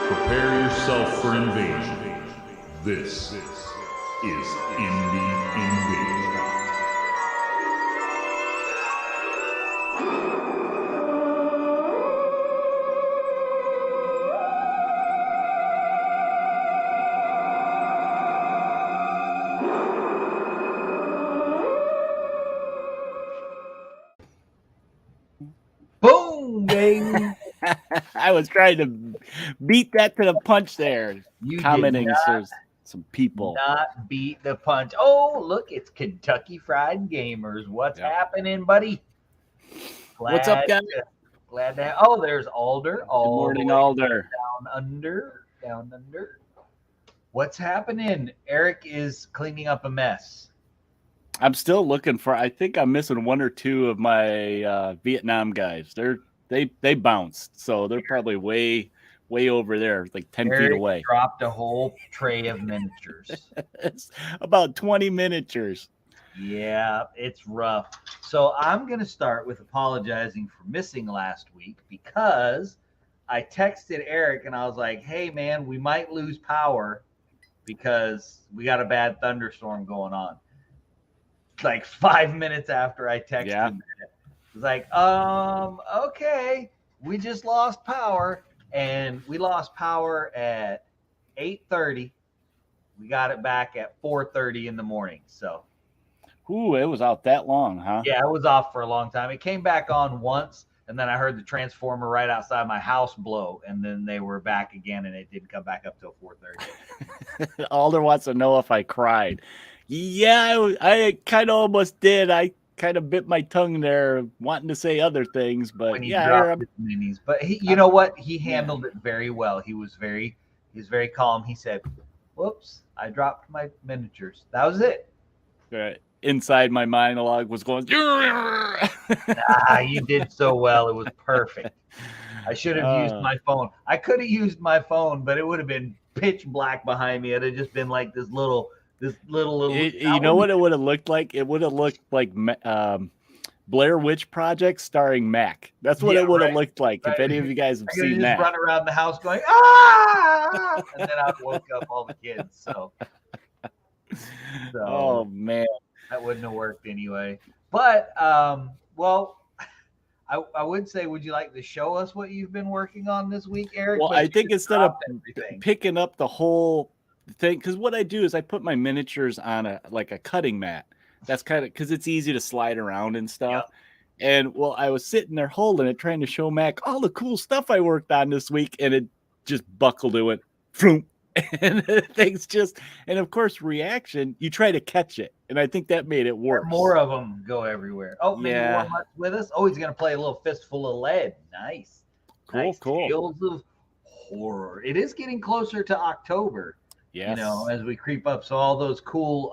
Prepare yourself for invasion. This is Indie Invasion. Boom, baby. I was trying to beat that to the punch there. You Commenting, did not, there's some people. not beat the punch. Oh, look, it's Kentucky Fried Gamers. What's Yep. happening, buddy? What's up, guys? Glad to. Oh, there's Alder. Good morning, Alder. Down under. What's happening? Eric is cleaning up a mess. I'm still looking for. I think I'm missing one or two of my Vietnam guys. They bounced, so they're probably way over there, like 10 Eric feet away. Dropped a whole tray of miniatures. It's about 20 miniatures. Yeah, it's rough. So I'm going to start with apologizing for missing last week because I texted Eric and I was like, hey, man, we might lose power because we got a bad thunderstorm going on. Like 5 minutes after I texted him, it was like, okay, we just lost power. And we lost power at 8:30. We got it back at 4:30 in the morning. So, ooh, it was out that long, huh? yeah, it was off for a long time. It came back on once, and then I heard the transformer right outside my house blow, and then they were back again, and it didn't come back up till 4:30. Alder wants to know if I cried. Yeah, I kind of almost did. I kind of bit my tongue there, wanting to say other things, but When he yeah, dropped his minis. But you know what? He handled it very well. He was very calm. He said, "Whoops, I dropped my miniatures." That was it. Inside my monologue was going. You did so well. It was perfect. I should have used my phone. I could have used my phone, but it would have been pitch black behind me. It'd have just been like this little. You know what it would have looked like? It would have looked like Blair Witch Project starring Mac. That's what it would have looked like. Right. If any of you guys have seen that. Run around the house going, ah! And then I woke up all the kids. So oh, man. That wouldn't have worked anyway. But, well, I would say, would you like to show us what you've been working on this week, Eric? Well, I think instead of picking up the whole thing, because what I do is I put my miniatures on a cutting mat. That's kind of because it's easy to slide around and stuff. Yep. And well, I was sitting there holding it, trying to show Mac all the cool stuff I worked on this week, and it just buckled. It went, vroom, and things just, and of course, reaction. You try to catch it, and I think that made it worse. More of them go everywhere. Oh, maybe one much with us. Oh, he's gonna play a little fistful of lead. Nice, cool. Tales of Horror. It is getting closer to October. Yes. You know, as we creep up. So all those cool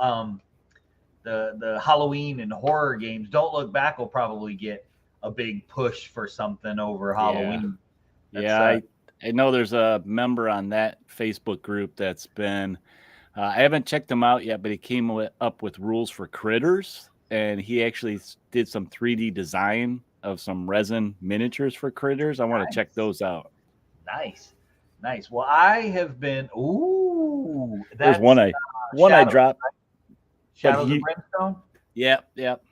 the Halloween and horror games, Don't Look Back will probably get a big push for something over Halloween. I know there's a member on that Facebook group that's been I haven't checked him out yet, but he came up with rules for critters, and he actually did some 3D design of some resin miniatures for critters. I want to check those out. Nice. Well, I have been. There's one I dropped. Right? Shadows of Brimstone. Yep.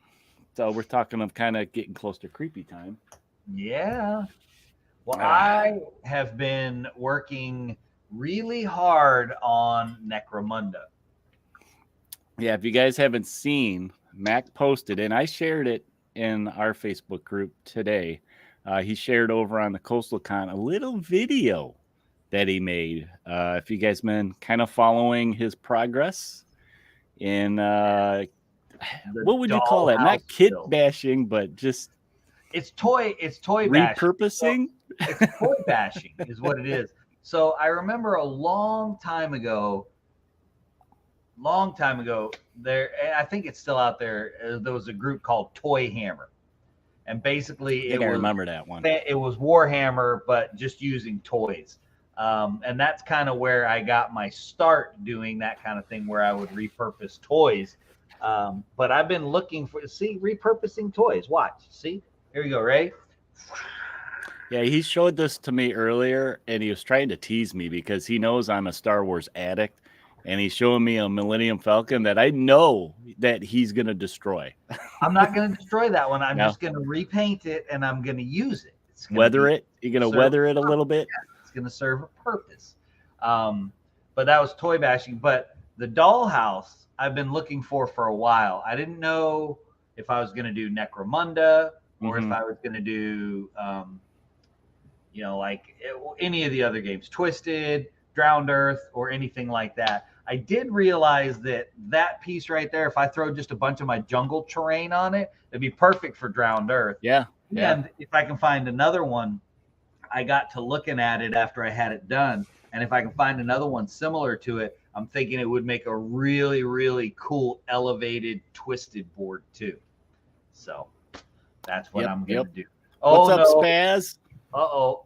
So we're talking of kind of getting close to creepy time. Yeah. Well, I have been working really hard on Necromunda. Yeah, if you guys haven't seen, Mac posted, and I shared it in our Facebook group today. He shared over on the Coastal Con a little video that he made. If you guys been kind of following his progress in what would you call that? Not kid bashing, but just it's toy repurposing. It's toy bashing is what it is. So I remember a long time ago there, I think it's still out there. There was a group called Toy Hammer, and basically I remember that one. It was Warhammer, but just using toys. And that's kind of where I got my start doing that kind of thing, where I would repurpose toys. But I've been looking for repurposing toys. Watch, see, here you go, Ray. Yeah, he showed this to me earlier, and he was trying to tease me because he knows I'm a Star Wars addict, and he's showing me a Millennium Falcon that I know that he's going to destroy. I'm not going to destroy that one. I'm just going to repaint it, and I'm going to use it. It's weather it? You're going to weather it a little bit? Yeah, it's going to serve a purpose. But that was toy bashing. But the dollhouse I've been looking for a while. I didn't know if I was going to do Necromunda or if I was going to do, like any of the other games, Twisted, Drowned Earth, or anything like that. I did realize that piece right there, if I throw just a bunch of my jungle terrain on it, it'd be perfect for Drowned Earth. Yeah. And if I can find another one, I got to looking at it after I had it done. And if I can find another one similar to it, I'm thinking it would make a really, really cool elevated twisted board too. So that's what I'm going to do. What's up, Spaz? Uh-oh.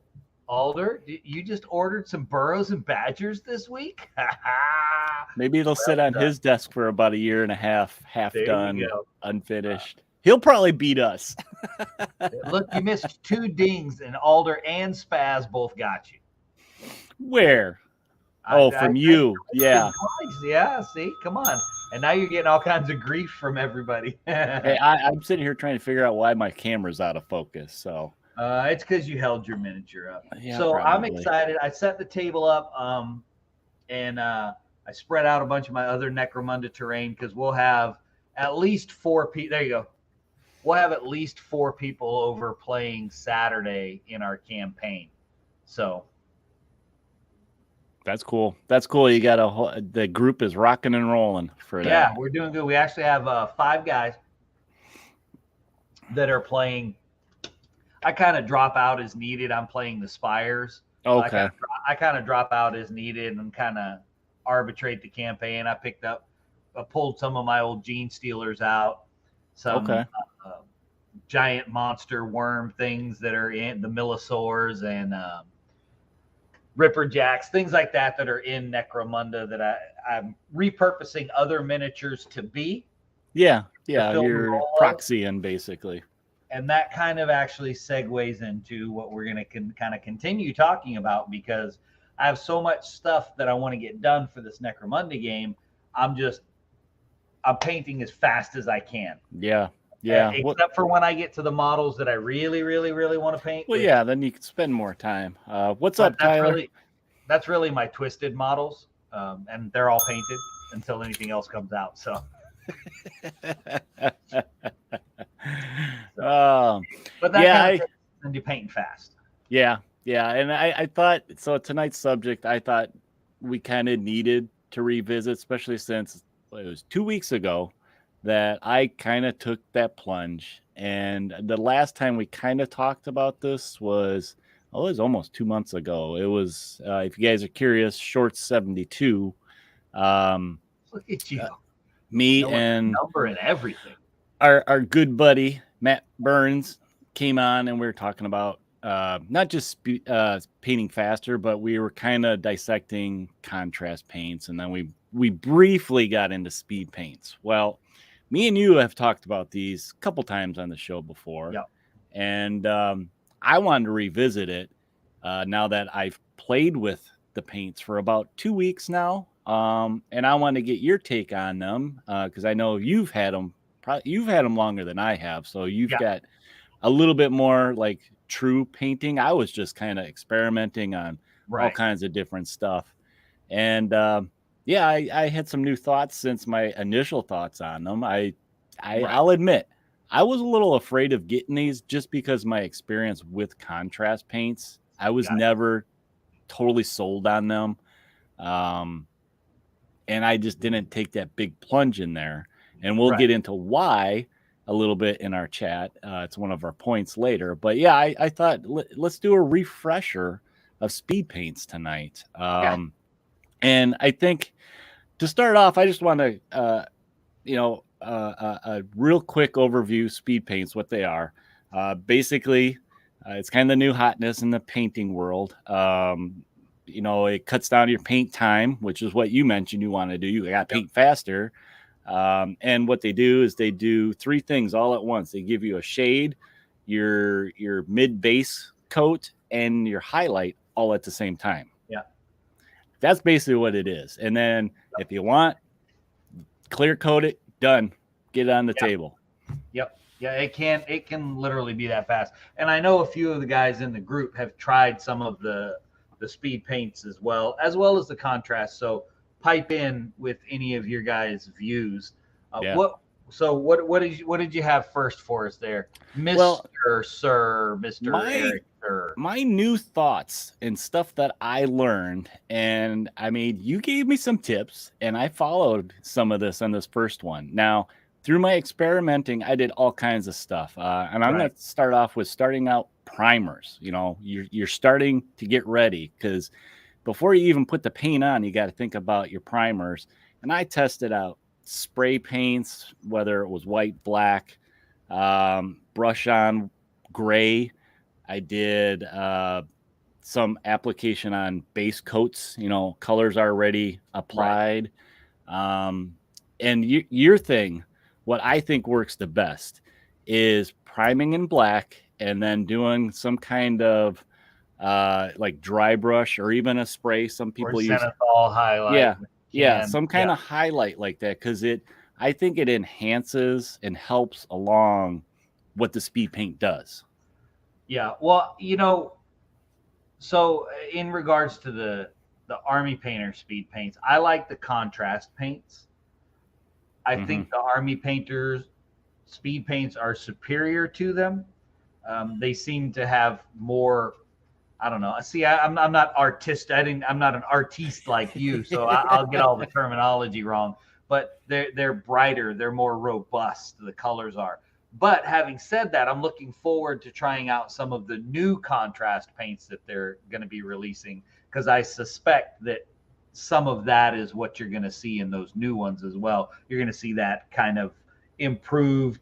Alder, you just ordered some burros and badgers this week? Maybe it'll sit on his desk for about a year and a half, half done, unfinished. He'll probably beat us. Look, you missed 2 dings, and Alder and Spaz both got you. Where? From you. Yeah. Yeah, see? Come on. And now you're getting all kinds of grief from everybody. Hey, I'm sitting here trying to figure out why my camera's out of focus, so... it's because you held your miniature up. Yeah, so probably. I'm excited. I set the table up, and I spread out a bunch of my other Necromunda terrain because we'll have at least 4 people. There you go. We'll have at least 4 people over playing Saturday in our campaign. So that's cool. That's cool. You got the group is rocking and rolling for that. Yeah, we're doing good. We actually have 5 guys that are playing. I kind of drop out as needed. I'm playing the Spires. Okay. I kind of drop out as needed and kind of arbitrate the campaign. I pulled some of my old Gene Stealers out. Some giant monster worm things that are in the Millisaurs and Ripperjacks, things like that are in Necromunda that I'm repurposing other miniatures to be. Yeah. You're proxying basically. And that kind of actually segues into what we're going to kind of continue talking about because I have so much stuff that I want to get done for this Necromunda game. I'm painting as fast as I can. Yeah. Except for when I get to the models that I really, really, really want to paint. Well, yeah, then you can spend more time. What's up, Tyler? That's really my Twisted models, and they're all painted until anything else comes out. So. But that kind of and you painting fast. Yeah, and I thought so. Tonight's subject, I thought we kind of needed to revisit, especially since it was 2 weeks ago that I kind of took that plunge. And the last time we kind of talked about this was almost 2 months ago. It was, if you guys are curious, Shorts 72. Look at you. Me and number and everything. Our good buddy Matt Burns came on, and we were talking about not just painting faster, but we were kind of dissecting contrast paints, and then we briefly got into speed paints. Well, me and you have talked about these a couple times on the show before, and I wanted to revisit it now that I've played with the paints for about 2 weeks now. And I want to get your take on them because I know you've had them. You've had them longer than I have, so you've got a little bit more like true painting. I was just kind of experimenting on all kinds of different stuff, and I had some new thoughts since my initial thoughts on them. I'll admit I was a little afraid of getting these just because my experience with contrast paints. I was never totally sold on them. And I just didn't take that big plunge in there. And we'll get into why a little bit in our chat. It's one of our points later. But yeah, I thought let's do a refresher of speed paints tonight. And I think to start off, I just want to, a real quick overview speed paints, what they are. Basically, it's kind of the new hotness in the painting world. It cuts down your paint time, which is what you mentioned you want to do. You got to paint faster. And what they do is they do 3 things all at once. They give you a shade, your mid base coat, and your highlight all at the same time. Yeah. That's basically what it is. And then if you want, clear coat it, done. Get it on the table. Yep. Yeah, it can literally be that fast. And I know a few of the guys in the group have tried some of the speed paints as well as the contrast. So pipe in with any of your guys' views. What did you have first for us there, Mr. Sir, Mr. Eric? Sir. My new thoughts and stuff that I learned, and I mean, you gave me some tips, and I followed some of this on this first one. Now, through my experimenting, I did all kinds of stuff, and I'm going to start off with starting out primers. You know, you're starting to get ready, because before you even put the paint on, you got to think about your primers. And I tested out spray paints, whether it was white, black, brush on gray. I did some application on base coats, you know, colors already applied. And your thing, what I think works the best is priming in black and then doing some kind of like dry brush or even a spray. Some people use highlight. Some kind of highlight like that, because I think it enhances and helps along what the speed paint does. Yeah, well, you know, so in regards to the Army Painter speed paints, I like the contrast paints. I think the Army Painters speed paints are superior to them. They seem to have more, I don't know. See, I'm not artist. I'm not an artiste like you, so I'll get all the terminology wrong. But they're brighter. They're more robust. The colors are. But having said that, I'm looking forward to trying out some of the new contrast paints that they're going to be releasing, because I suspect that some of that is what you're going to see in those new ones as well. You're going to see that kind of improved,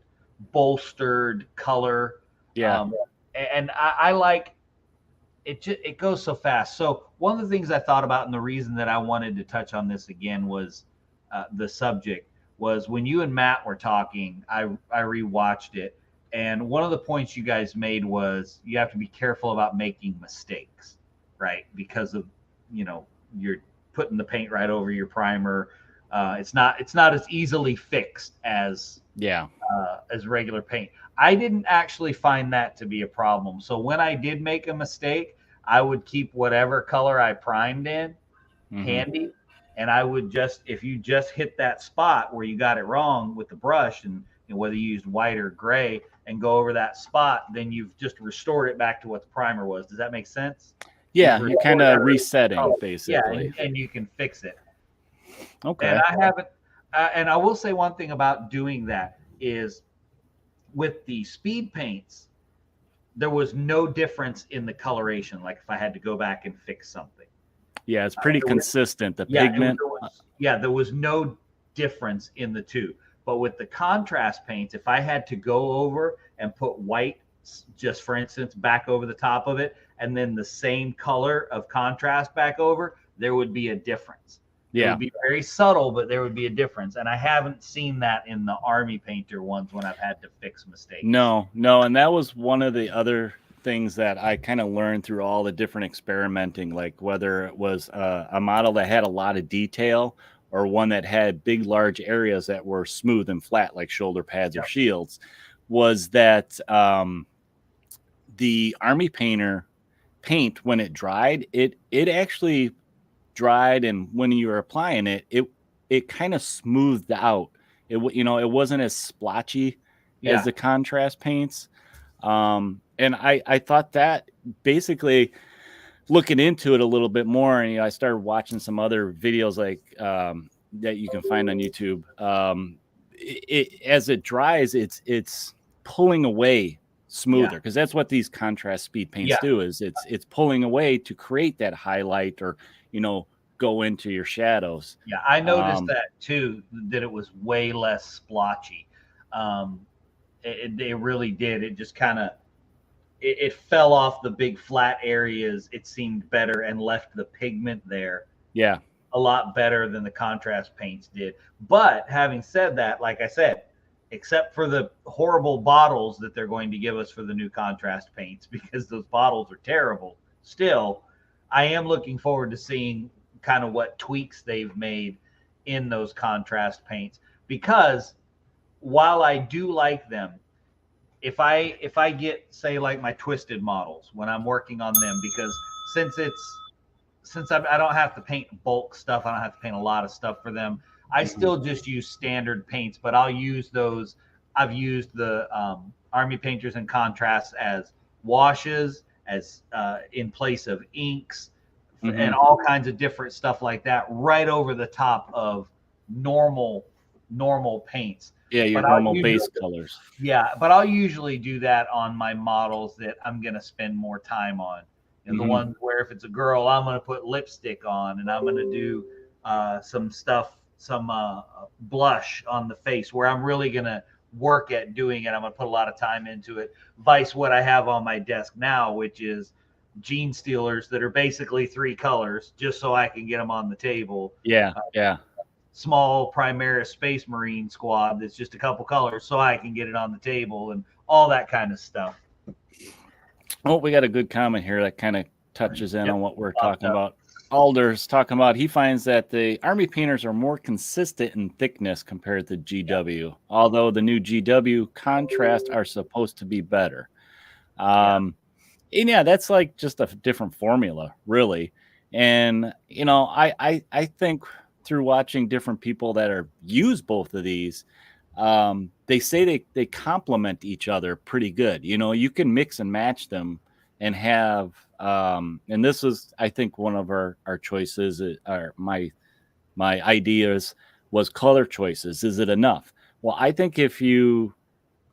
bolstered color. Yeah. And I like it. It goes so fast. So one of the things I thought about, and the reason that I wanted to touch on this again was the subject. Was when you and Matt were talking, I rewatched it, and one of the points you guys made was you have to be careful about making mistakes, right? Because of, you know, you're putting the paint right over your primer. It's not as easily fixed as regular paint. I didn't actually find that to be a problem. So when I did make a mistake, I would keep whatever color I primed in handy. And I would if you just hit that spot where you got it wrong with the brush, and you know, whether you used white or gray, and go over that spot, then you've just restored it back to what the primer was. Does that make sense? Yeah, you're kind of resetting, basically. Yeah, and you can fix it. Okay. And I haven't, and I will say one thing about doing that is with the speed paints, there was no difference in the coloration. Like if I had to go back and fix something. Yeah, it's pretty consistent. The pigment. There was no difference in the two. But with the contrast paints, if I had to go over and put white, just for instance, back over the top of it, and then the same color of contrast back over, there would be a difference. Yeah. It would be very subtle, but there would be a difference. And I haven't seen that in the Army Painter ones when I've had to fix mistakes. No. And that was one of the other things that I kind of learned through all the different experimenting, like whether it was a model that had a lot of detail or one that had big, large areas that were smooth and flat, like shoulder pads or shields, was that the Army Painter paint, when it dried, it actually dried, and when you were applying it, it kind of smoothed out. It wasn't as splotchy as the contrast paints. And I thought that, basically looking into it a little bit more, and I started watching some other videos like that you can find on YouTube. As it dries, it's pulling away smoother, because that's what these contrast speed paints do. Is it's pulling away to create that highlight, or go into your shadows. Yeah, I noticed that too. That it was way less splotchy. It really did. It just kind of it fell off the big flat areas. It seemed better and left the pigment there. Yeah, a lot better than the contrast paints did. But having said that, like I said, except for the horrible bottles that they're going to give us for the new contrast paints, because those bottles are terrible. Still, I am looking forward to seeing kind of what tweaks they've made in those contrast paints, because while I do like them, if I get, say, like my twisted models when I'm working on them, because since I don't have to paint bulk stuff, I don't have to paint a lot of stuff for them, I still just use standard paints, but I'll use those. I've used the Army Painters and Contrasts as washes, as in place of inks, and all kinds of different stuff like that, right over the top of normal paints. Yeah, your normal base colors. Yeah, but I'll usually do that on my models that I'm going to spend more time on. And the ones where if it's a girl, I'm going to put lipstick on, and I'm going to do some stuff, some blush on the face, where I'm really going to work at doing it. I'm going to put a lot of time into it. Vice what I have on my desk now, which is gene stealers that are basically 3 colors, just so I can get them on the table. Yeah, Small Primaris Space Marine squad that's just a couple colors, so I can get it on the table, and all that kind of stuff. Oh, we got a good comment here that kind of touches in on what we're talking about. Alder's talking about, he finds that the Army Painters are more consistent in thickness compared to GW, although the new GW contrast are supposed to be better. And yeah, that's like just a different formula, really. And, you know, I think through watching different people that are use both of these, they say they complement each other pretty good. You know, you can mix and match them and have, and this is, I think, one of our choices, or my ideas was color choices. Is it enough? Well, I think if you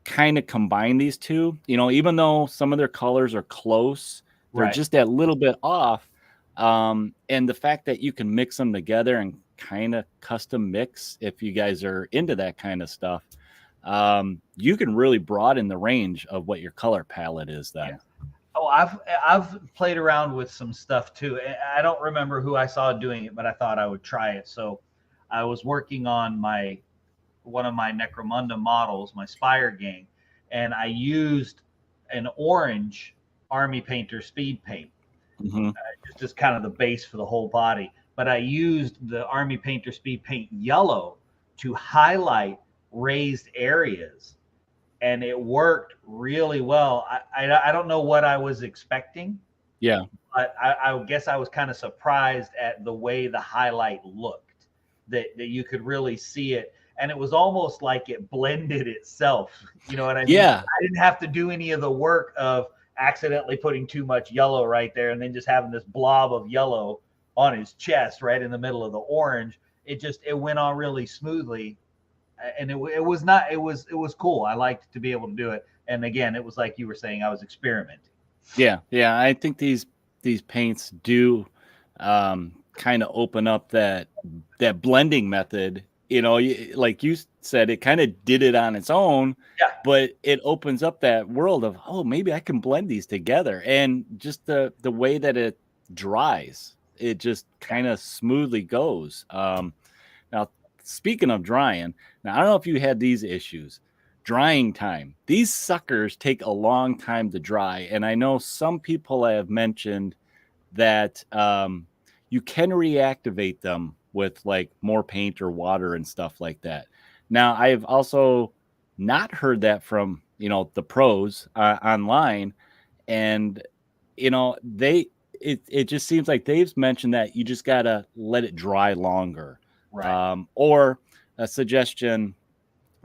kind of combine these two, you know, even though some of their colors are close, they're just that little bit off. And the fact that you can mix them together and kind of custom mix, if you guys are into that kind of stuff, you can really broaden the range of what your color palette is then. Yeah. Oh, I've played around with some stuff too. I don't remember who I saw doing it, but I thought I would try it. So I was working on one of my Necromunda models, my Spire Gang, and I used an orange Army Painter speed paint, just kind of the base for the whole body. But I used the Army Painter speed paint yellow to highlight raised areas, and it worked really well. I don't know what I was expecting. Yeah. But I guess I was kind of surprised at the way the highlight looked, that you could really see it. And it was almost like it blended itself. You know what I mean? Yeah. I didn't have to do any of the work of accidentally putting too much yellow right there and then just having this blob of yellow on his chest right in the middle of the orange. It went on really smoothly. And it was cool. I liked to be able to do it. And again, it was like you were saying, I was experimenting. Yeah. I think these paints do kind of open up that blending method. You know, like you said, it kind of did it on its own, but it opens up that world of, oh, maybe I can blend these together. And just the way that it dries, it just kind of smoothly goes. Now, speaking of drying, now I don't know if you had these issues. Drying time. These suckers take a long time to dry. And I know some people have mentioned that you can reactivate them with like more paint or water and stuff like that. Now, I've also not heard that from, you know, the pros online. And, you know, it just seems like they've mentioned that you just got to let it dry longer. Right. Or a suggestion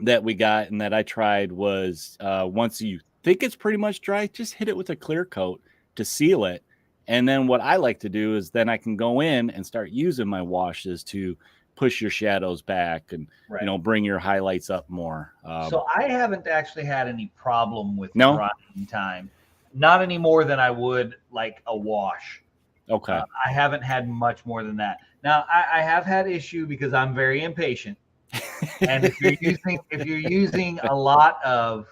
that we got and that I tried was once you think it's pretty much dry, just hit it with a clear coat to seal it. And then what I like to do is then I can go in and start using my washes to push your shadows back and, you know, bring your highlights up more. So I haven't actually had any problem with drying time. Not any more than I would like a wash. Okay. I haven't had much more than that. Now I have had issue because I'm very impatient. And if you're using a lot of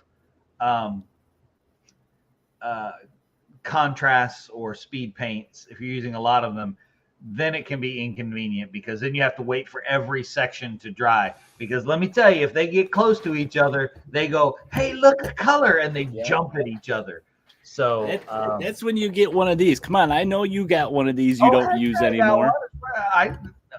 contrasts or speed paints, if you're using a lot of them, then it can be inconvenient because then you have to wait for every section to dry. Because let me tell you, if they get close to each other, they go, "Hey, look, a color," and they jump at each other. So that's when you get one of these. Come on, I know you got one of these you don't use anymore. I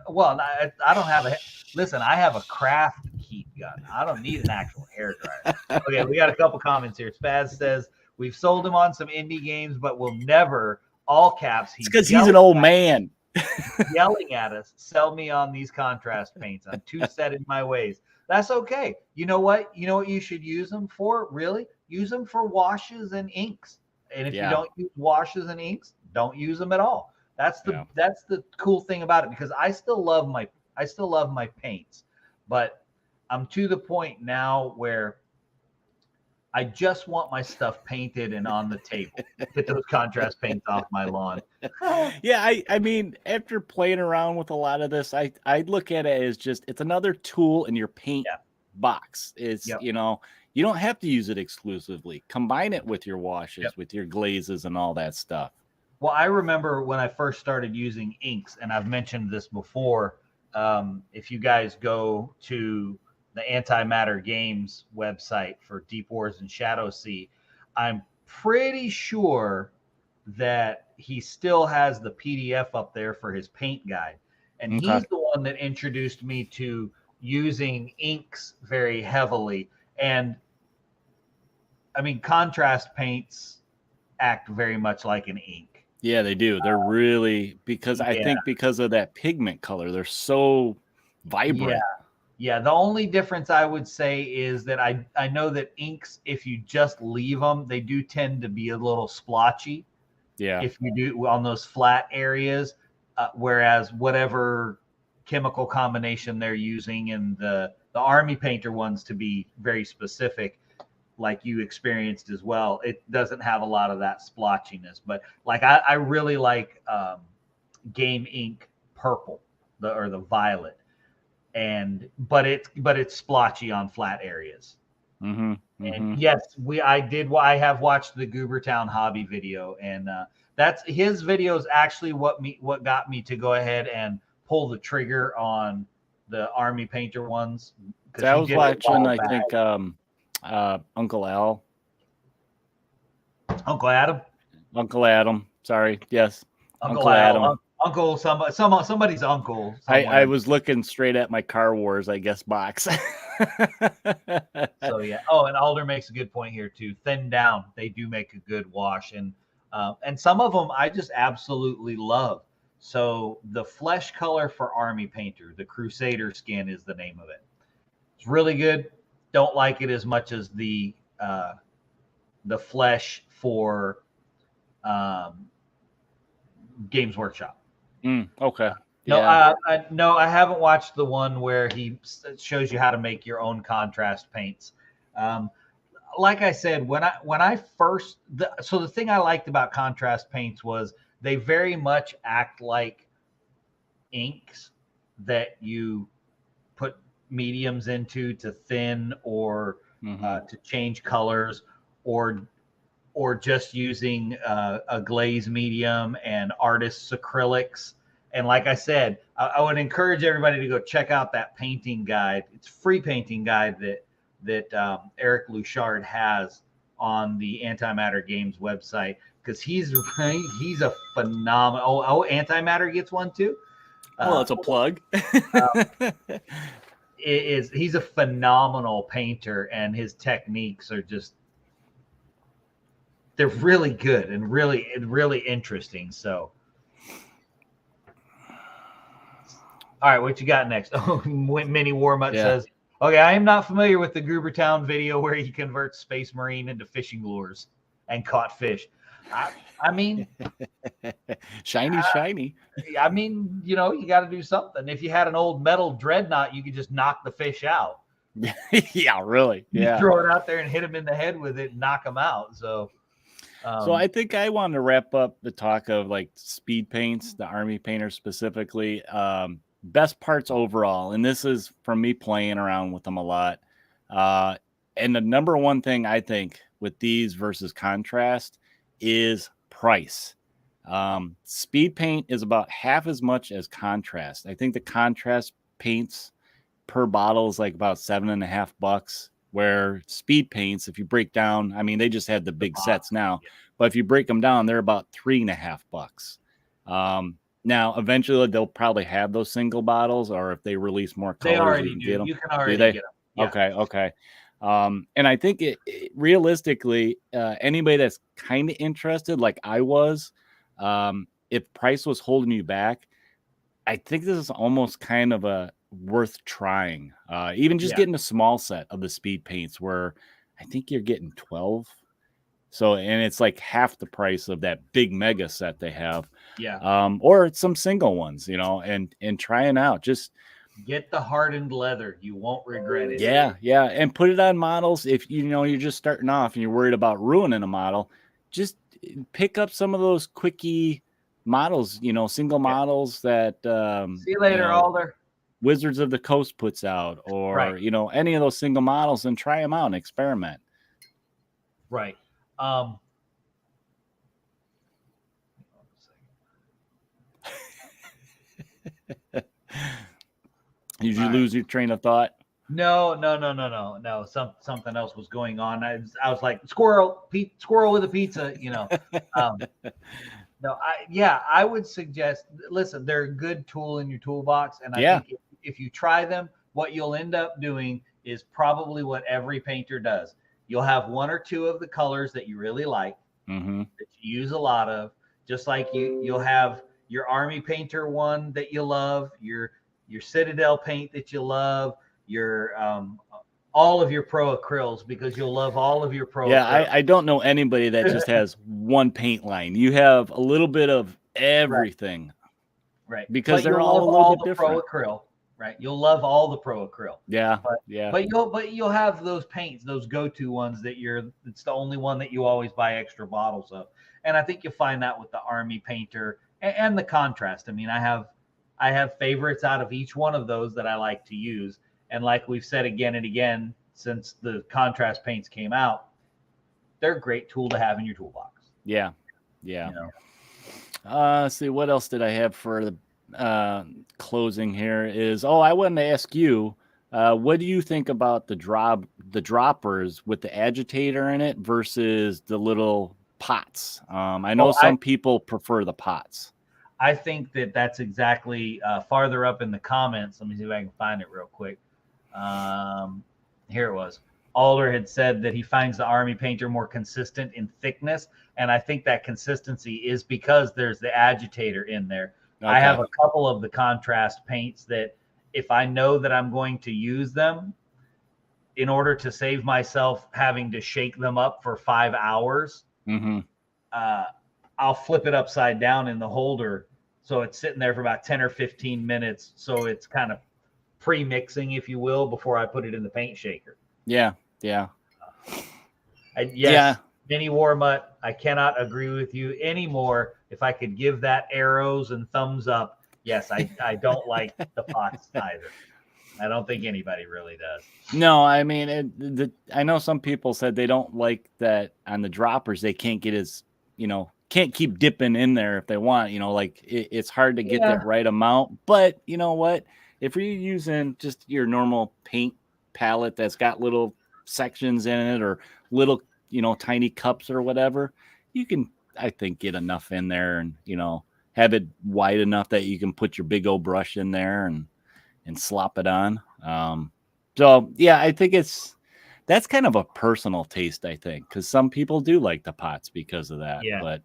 don't have a. Listen, I have a craft heat gun. I don't need an actual hair dryer. Okay, we got a couple comments here. Spaz says we've sold him on some indie games, but we'll never. All caps. It's because he's an old man. Yelling at us, sell me on these contrast paints. I'm too set in my ways. That's okay. You know what? You know what you should use them for? Really? Use them for washes and inks. And if you don't use washes and inks, don't use them at all. That's the cool thing about it, because I still love my paints, but I'm to the point now where I just want my stuff painted and on the table. Get those contrast paints off my lawn. Yeah, I mean, after playing around with a lot of this, I look at it as just it's another tool in your paint box. It's you know, you don't have to use it exclusively. Combine it with your washes, with your glazes and all that stuff. Well, I remember when I first started using inks, and I've mentioned this before. If you guys go to the Antimatter Games website for Deep Wars and Shadow Sea, I'm pretty sure that he still has the PDF up there for his paint guide. And he's the one that introduced me to using inks very heavily. And I mean, contrast paints act very much like an ink. Yeah, they do. They're really, because I think because of that pigment color, they're so vibrant. Yeah, the only difference I would say is that I know that inks, if you just leave them, they do tend to be a little splotchy. Yeah. If you do on those flat areas, whereas whatever chemical combination they're using in the Army Painter ones, to be very specific, like you experienced as well, it doesn't have a lot of that splotchiness. But like I really like Game Ink Purple, the violet. But it's splotchy on flat areas. And yes, I have watched the Goobertown hobby video, and that's his video is actually what got me to go ahead and pull the trigger on the Army Painter ones. I was watching, I think, Uncle Adam. Sorry, yes, Uncle Adam. Somebody's uncle. I was looking straight at my Car Wars, I guess, box. So yeah. Oh, and Alder makes a good point here too. Thin down, they do make a good wash, and some of them I just absolutely love. So the flesh color for Army Painter, the Crusader skin is the name of it. It's really good. Don't like it as much as the flesh for Games Workshop. Okay. No, I haven't watched the one where he shows you how to make your own contrast paints. Like I said, when I first, the thing I liked about contrast paints was they very much act like inks that you put mediums into to thin or to change colors, or just using a glaze medium and artist's acrylics. And like I said, I would encourage everybody to go check out that painting guide. It's a free painting guide that Eric Louchard has on the Antimatter Games website, because he's a phenomenal. Oh, Antimatter gets one too. Well, it's a plug. He's a phenomenal painter, and his techniques are just, they're really good and really interesting. So, all right, what you got next? Oh, Mini Warmut says, okay, I am not familiar with the Goobertown video where he converts Space Marine into fishing lures and caught fish. I mean, shiny. I mean, you got to do something. If you had an old metal dreadnought, you could just knock the fish out. Yeah, really. Yeah. You throw it out there and hit him in the head with it and knock him out. So I think I want to wrap up the talk of like speed paints, the Army Painter specifically. Best parts overall, and this is from me playing around with them a lot. And the number one thing I think with these versus contrast is price. Speed paint is about half as much as contrast. I think the contrast paints per bottle is like about $7.50, where speed paints, if you break down, I mean, they just had the big sets now, but if you break them down, they're about $3.50. Now, eventually they'll probably have those single bottles, or if they release more colors, they already you can do. get them. You can already get them. Yeah. Okay. And I think it realistically, anybody that's kind of interested, like I was, if price was holding you back, I think this is almost kind of a worth trying. Even just getting a small set of the speed paints, where I think you're getting 12. So, and it's like half the price of that big mega set they have. Yeah. Or some single ones, and trying out. Just get the hardened leather. You won't regret it. Yeah. And put it on models. If you're just starting off and you're worried about ruining a model, just pick up some of those quickie models, single models that see you later, Alder. Wizards of the Coast puts out, or any of those single models, and try them out and experiment. Right. Did you lose your train of thought? No. Something else was going on. I was like, squirrel with a pizza, No, I would suggest, listen, they're a good tool in your toolbox. And I think if you try them, what you'll end up doing is probably what every painter does. You'll have one or two of the colors that you really like, that you use a lot of, just like you'll have your army painter one that you love, your Citadel paint that you love, your all of your pro acryls, because you'll love all of your pro acryls. I don't know anybody that just has one paint line. You have a little bit of everything. Right. Because they're all a little bit different. Pro acryl, right? You'll love all the pro acryl. Yeah. But you'll have those paints, those go-to ones that it's the only one that you always buy extra bottles of. And I think you'll find that with the army painter and the contrast. I mean, I have favorites out of each one of those that I like to use. And like we've said again and again, since the contrast paints came out, they're a great tool to have in your toolbox. Yeah. Let's see, what else did I have for the closing here is, I wanted to ask you, what do you think about the droppers with the agitator in it versus the little pots? I know some people prefer the pots. I think that's exactly farther up in the comments. Let me see if I can find it real quick. Here it was. Alder had said that he finds the army painter more consistent in thickness, and I think that consistency is because there's the agitator in there. Okay. I have a couple of the contrast paints that if I know that I'm going to use them, in order to save myself having to shake them up for 5 hours, I'll flip it upside down in the holder, so it's sitting there for about 10 or 15 minutes, so it's kind of pre-mixing, if you will, before I put it in the paint shaker. Yeah. Mini Warmutt, I cannot agree with you anymore. If I could give that arrows and thumbs up, yes, I don't like the pots either. I don't think anybody really does. No, I mean, I know some people said they don't like that on the droppers. They can't get can't keep dipping in there if they want, it's hard to get that right amount. But you know what? If you're using just your normal paint palette that's got little sections in it, or little, tiny cups or whatever, you can, I think, get enough in there and, have it wide enough that you can put your big old brush in there and slop it on. So yeah, I think that's kind of a personal taste, I think, because some people do like the pots because of that. Yeah.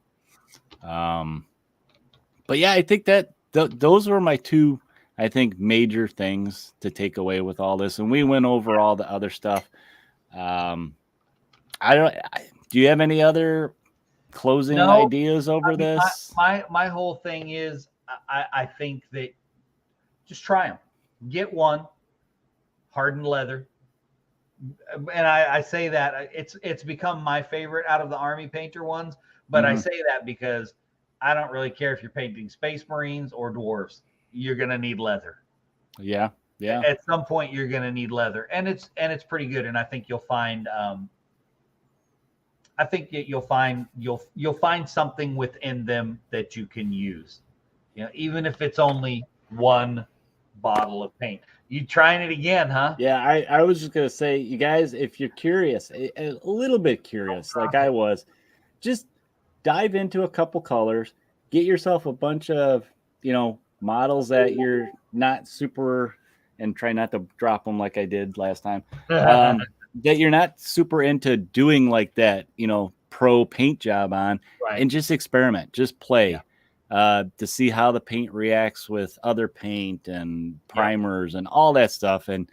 But yeah, I think that those were my two, I think, major things to take away with all this. And we went over all the other stuff. Do you have any other closing ideas over this? My whole thing is, I think that just try them. Get one, hardened leather. And I say that it's become my favorite out of the army painter ones, but I say that because I don't really care if you're painting Space Marines or dwarves. You're gonna need leather. Yeah. At some point, you're gonna need leather, and it's pretty good. And I think you'll find I think you'll find something within them that you can use. Even if it's only one bottle of paint. You trying it again, huh? Yeah, I was just gonna say, you guys, if you're curious, a little bit curious, like I was, just dive into a couple colors, get yourself a bunch of models that you're not super, and try not to drop them like I did last time. That you're not super into doing like that, pro paint job on, right. And just experiment, just play. To see how the paint reacts with other paint and primers and all that stuff. And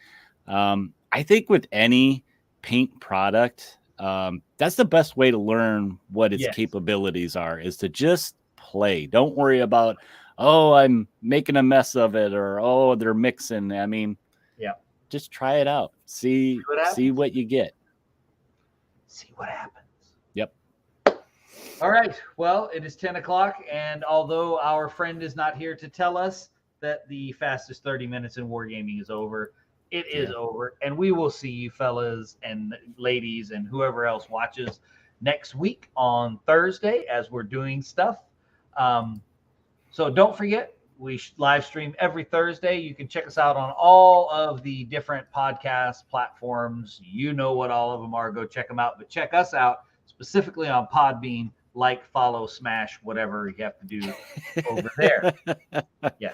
I think with any paint product, that's the best way to learn what its capabilities are, is to just play. Don't worry about, oh, I'm making a mess of it, or, oh, they're mixing. I mean, just try it out. See what you get. See what happens. Yep. All right. Well, it is 10 o'clock, and although our friend is not here to tell us that the fastest 30 minutes in wargaming is over, it is over, and we will see you fellas and ladies and whoever else watches next week on Thursday as we're doing stuff. So don't forget, we live stream every Thursday. You can check us out on all of the different podcast platforms. You know what all of them are. Go check them out. But check us out specifically on Podbean. Like, follow, smash, whatever you have to do over there. Yeah.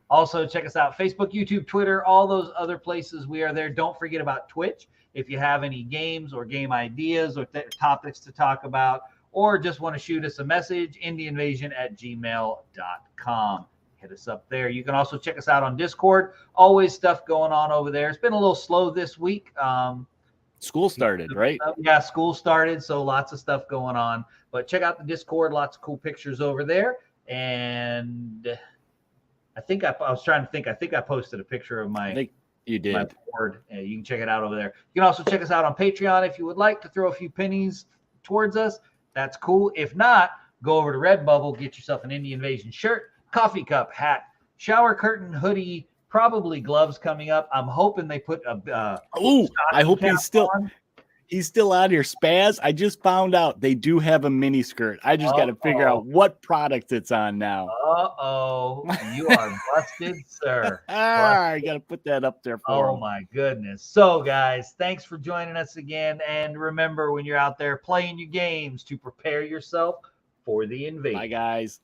Also, check us out. Facebook, YouTube, Twitter, all those other places. We are there. Don't forget about Twitch. If you have any games or game ideas or topics to talk about, or just want to shoot us a message, indieinvasion@gmail.com. Hit us up there. You can also check us out on Discord. Always stuff going on over there. It's been a little slow this week. School started, right? Yeah, school started, so lots of stuff going on. But check out the Discord. Lots of cool pictures over there. And I think I was trying to think. I think I posted a picture of my. I think you did. My board. You can check it out over there. You can also check us out on Patreon if you would like to throw a few pennies towards us. That's cool. If not, go over to Redbubble, get yourself an Indie Invasion shirt, coffee cup, hat, shower curtain, hoodie, probably gloves coming up. I'm hoping they put a. I hope he's still out here. Spaz, I just found out they do have a mini skirt. I just got to figure out what product it's on now. You are busted, sir. I got to put that up there for him. My goodness. So, guys, thanks for joining us again. And remember, when you're out there playing your games, to prepare yourself for the invasion. Bye, guys.